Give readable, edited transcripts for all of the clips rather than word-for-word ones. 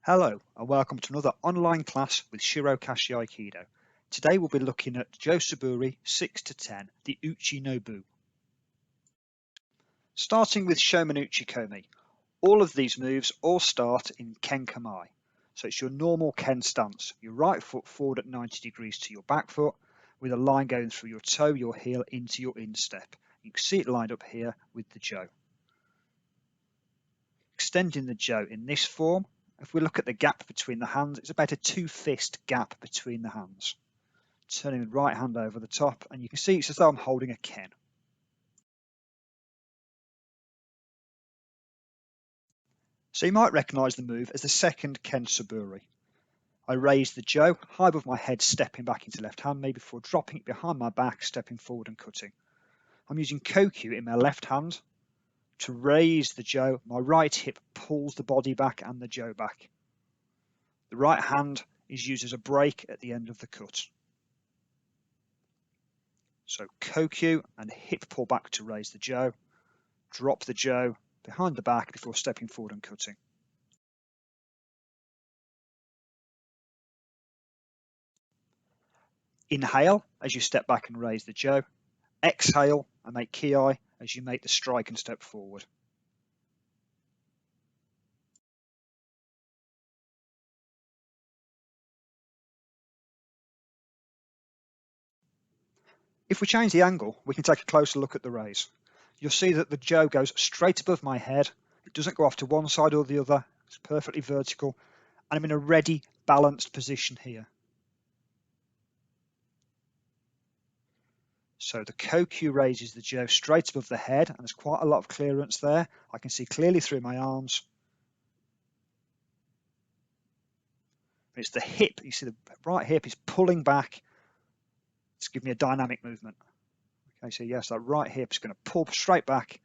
Hello and welcome to another online class with Shiro Kashi Aikido. Today we'll be looking at Jo Suburi 6 to 10, the Uchi no Bu. Starting with Shomenuchi Komi. All of these moves all start in Ken Kamai. So it's your normal Ken stance. Your right foot forward at 90 degrees to your back foot with a line going through your toe, your heel into your instep. You can see it lined up here with the Jo. Extending the Jo in this form. If we look at the gap between the hands, it's about a 2-fist gap between the hands. Turning the right hand over the top, and you can see it's as though I'm holding a Ken. So you might recognise the move as the second Ken Suburi. I raise the Jo high above my head, stepping back into left hand, maybe before dropping it behind my back, stepping forward and cutting. I'm using Kokyu in my left hand. To raise the Jo, my right hip pulls the body back and the Jo back. The right hand is used as a break at the end of the cut. So Kokyu and hip pull back to raise the Jo, drop the Jo behind the back before stepping forward and cutting. Inhale as you step back and raise the Jo. Exhale and make ki as you make the strike and step forward. If we change the angle, we can take a closer look at the raise. You'll see that the Jo goes straight above my head. It doesn't go off to one side or the other. It's perfectly vertical. And I'm in a ready, balanced position here. So the Kokyu raises the Jo straight above the head, and there's quite a lot of clearance there. I can see clearly through my arms. It's the hip. You see the right hip is pulling back. It's giving me a dynamic movement. Okay, so yes, that right hip is going to pull straight back.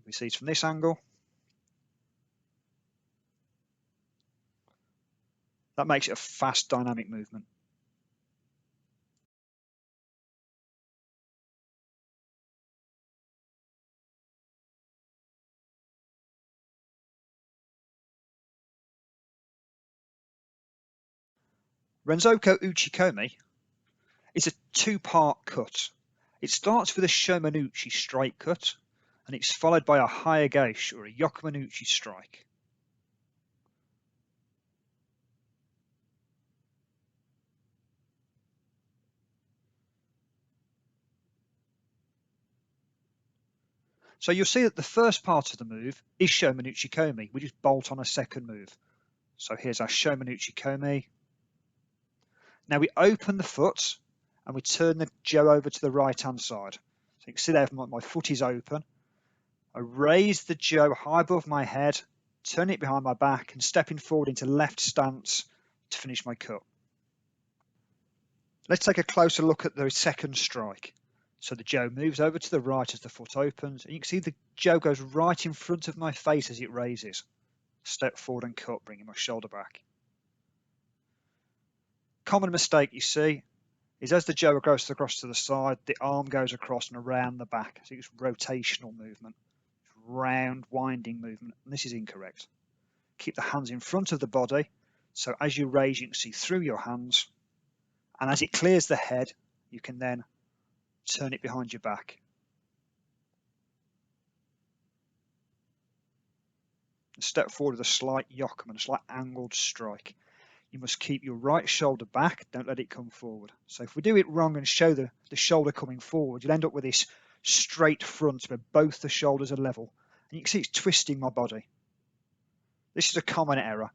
We see it's from this angle. That makes it a fast, dynamic movement. Renzoko Uchi Komi is a two-part cut. It starts with a Shomenuchi strike cut, and it's followed by a Hayagaishi or a Yokomenuchi strike. So you'll see that the first part of the move is Shomenuchi Komi. We just bolt on a second move. So here's our Shomenuchi Komi. Now we open the foot and we turn the Jo over to the right hand side. So you can see there my foot is open. I raise the Jo high above my head, turn it behind my back and stepping forward into left stance to finish my cut. Let's take a closer look at the second strike. So the Jo moves over to the right as the foot opens, and you can see the Jo goes right in front of my face as it raises. Step forward and cut, bringing my shoulder back. Common mistake you see is as the Jo goes across to the side, the arm goes across and around the back. So it's rotational movement, round winding movement, and this is incorrect. Keep the hands in front of the body, so as you raise you can see through your hands, and as it clears the head you can then turn it behind your back. And step forward with a slight yokomen, a slight angled strike. You must keep your right shoulder back, don't let it come forward. So if we do it wrong and show the shoulder coming forward, you'll end up with this straight front where both the shoulders are level. And you can see it's twisting my body. This is a common error.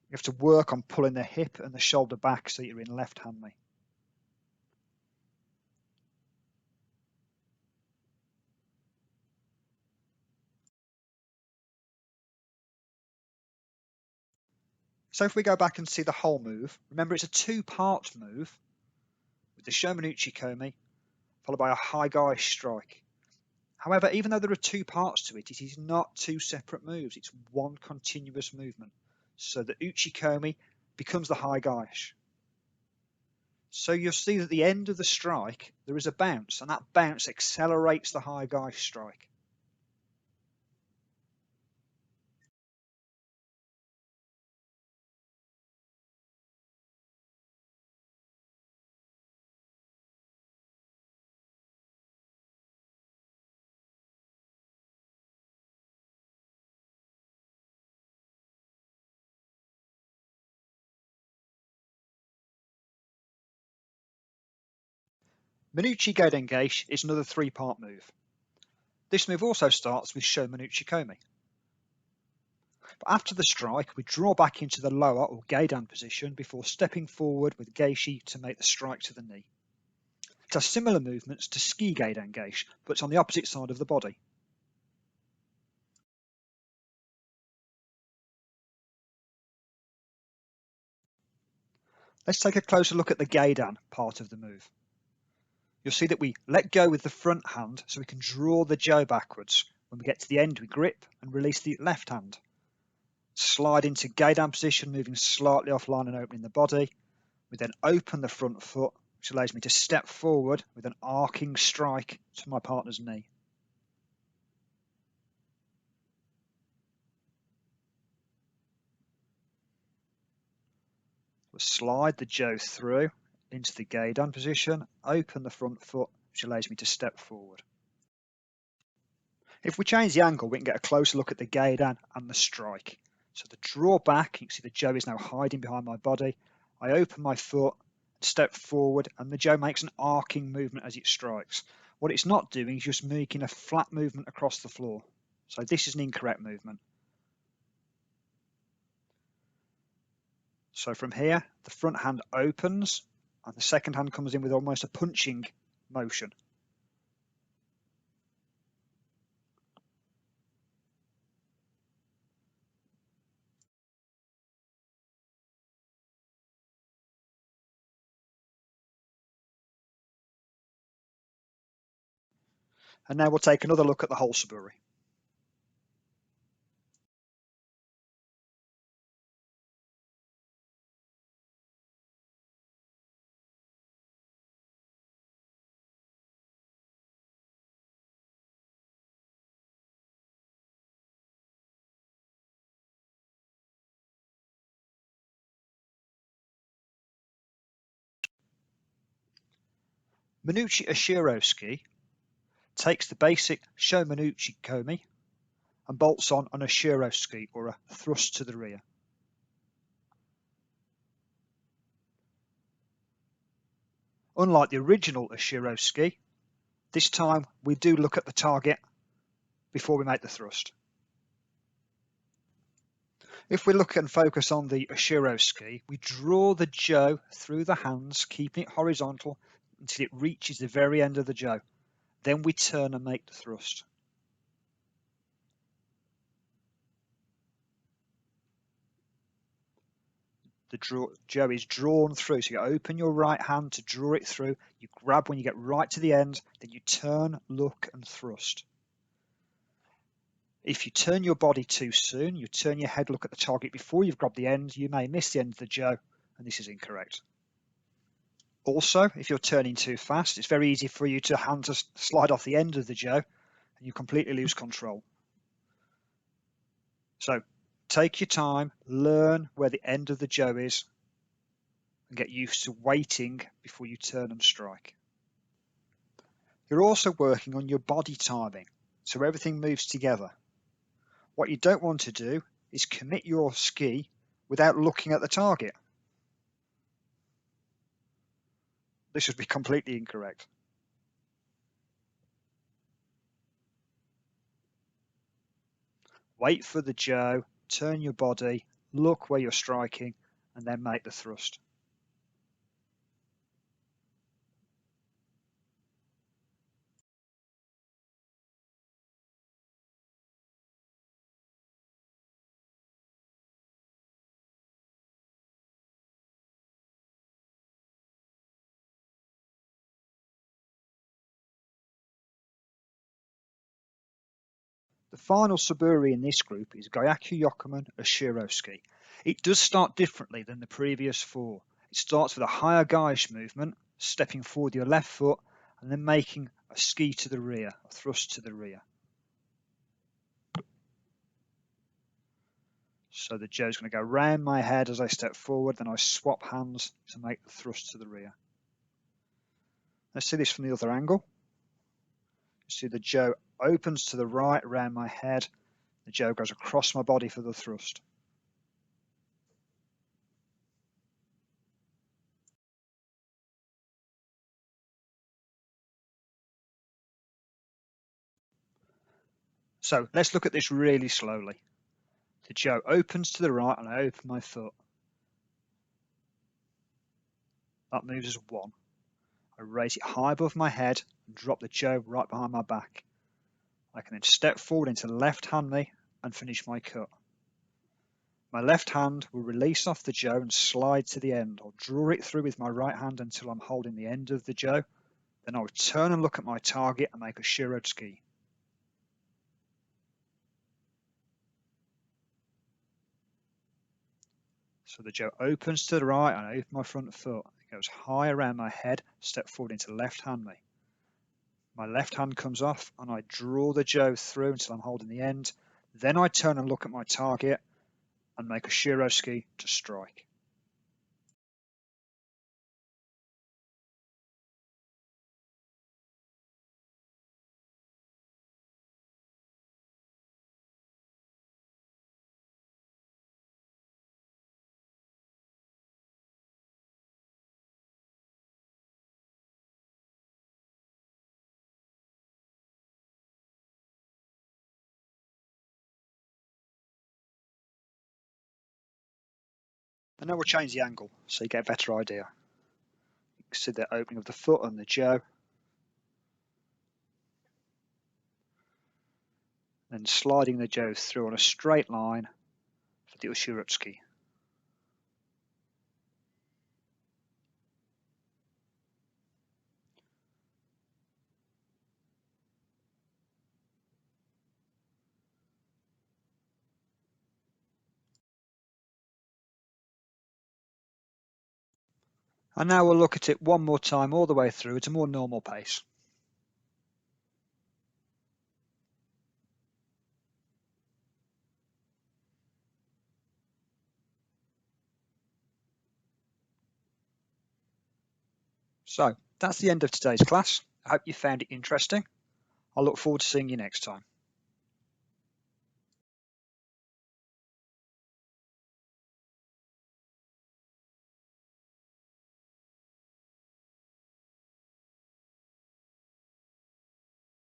You have to work on pulling the hip and the shoulder back so you're in left hand me. So if we go back and see the whole move, remember it's a two-part move with the Shomenuchi Komi followed by a Hayagaishi strike. However, even though there are two parts to it, it is not two separate moves. It's one continuous movement. So the Uchi Komi becomes the Hayagaishi. So you'll see that at the end of the strike, there is a bounce, and that bounce accelerates the Hayagaishi strike. Minuchi Geidengeishi is another 3-part move. This move also starts with Shomenuchi Komi. But after the strike, we draw back into the lower or Geidan position before stepping forward with Geishi to make the strike to the knee. It has similar movements to Ski Geidengeishi, but it's on the opposite side of the body. Let's take a closer look at the Geidan part of the move. You'll see that we let go with the front hand so we can draw the Jo backwards. When we get to the end, we grip and release the left hand. Slide into Geidan position, moving slightly offline and opening the body. We then open the front foot, which allows me to step forward with an arcing strike to my partner's knee. We'll slide the Jo through into the Geidan position, open the front foot, which allows me to step forward. If we change the angle, we can get a closer look at the Geidan and the strike. So the draw back, you can see the Jo is now hiding behind my body. I open my foot, step forward, and the Jo makes an arcing movement as it strikes. What it's not doing is just making a flat movement across the floor. So this is an incorrect movement. So from here, the front hand opens, and the second hand comes in with almost a punching motion. And now we'll take another look at the whole Suburi. Minuchi Oshiro takes the basic Shomenuchi Komi and bolts on an Oshiro or a thrust to the rear. Unlike the original Oshiro, this time we do look at the target before we make the thrust. If we look and focus on the Oshiro, we draw the Jo through the hands, keeping it horizontal until it reaches the very end of the Jo. Then we turn and make the thrust. The Jo is drawn through, so you open your right hand to draw it through, you grab when you get right to the end, then you turn, look and thrust. If you turn your body too soon, you turn your head, look at the target before you've grabbed the end, you may miss the end of the Jo, and this is incorrect. Also, if you're turning too fast, it's very easy for you to hand to slide off the end of the Jo, and you completely lose control. So take your time, learn where the end of the Jo is, and get used to waiting before you turn and strike. You're also working on your body timing, so everything moves together. What you don't want to do is commit your ski without looking at the target. This would be completely incorrect. Wait for the Jo, turn your body, look where you're striking, and then make the thrust. The final Suburi in this group is Gyaku Yokomen Oshiro. It does start differently than the previous 4. It starts with a higher gaish movement, stepping forward your left foot, and then making a ski to the rear, a thrust to the rear. So the Jo's going to go round my head as I step forward, then I swap hands to make the thrust to the rear. Let's see this from the other angle. You see the Jo opens to the right around my head. The Jo goes across my body for the thrust. So let's look at this really slowly. The Jo opens to the right and I open my foot. That moves as 1. I raise it high above my head and drop the Jo right behind my back. I can then step forward into left hand me and finish my cut. My left hand will release off the Jo and slide to the end. I'll draw it through with my right hand until I'm holding the end of the Jo. Then I'll turn and look at my target and make a Shirokashi. So the Jo opens to the right and I open my front foot. It goes high around my head, step forward into left hand me. My left hand comes off and I draw the Jo through until I'm holding the end. Then I turn and look at my target and make a Shirokashi to strike. And now we'll change the angle so you get a better idea. You can see the opening of the foot and the Jo. Then sliding the Jo through on a straight line for the Shirokashi. And now we'll look at it one more time all the way through at a more normal pace. So that's the end of today's class. I hope you found it interesting. I look forward to seeing you next time.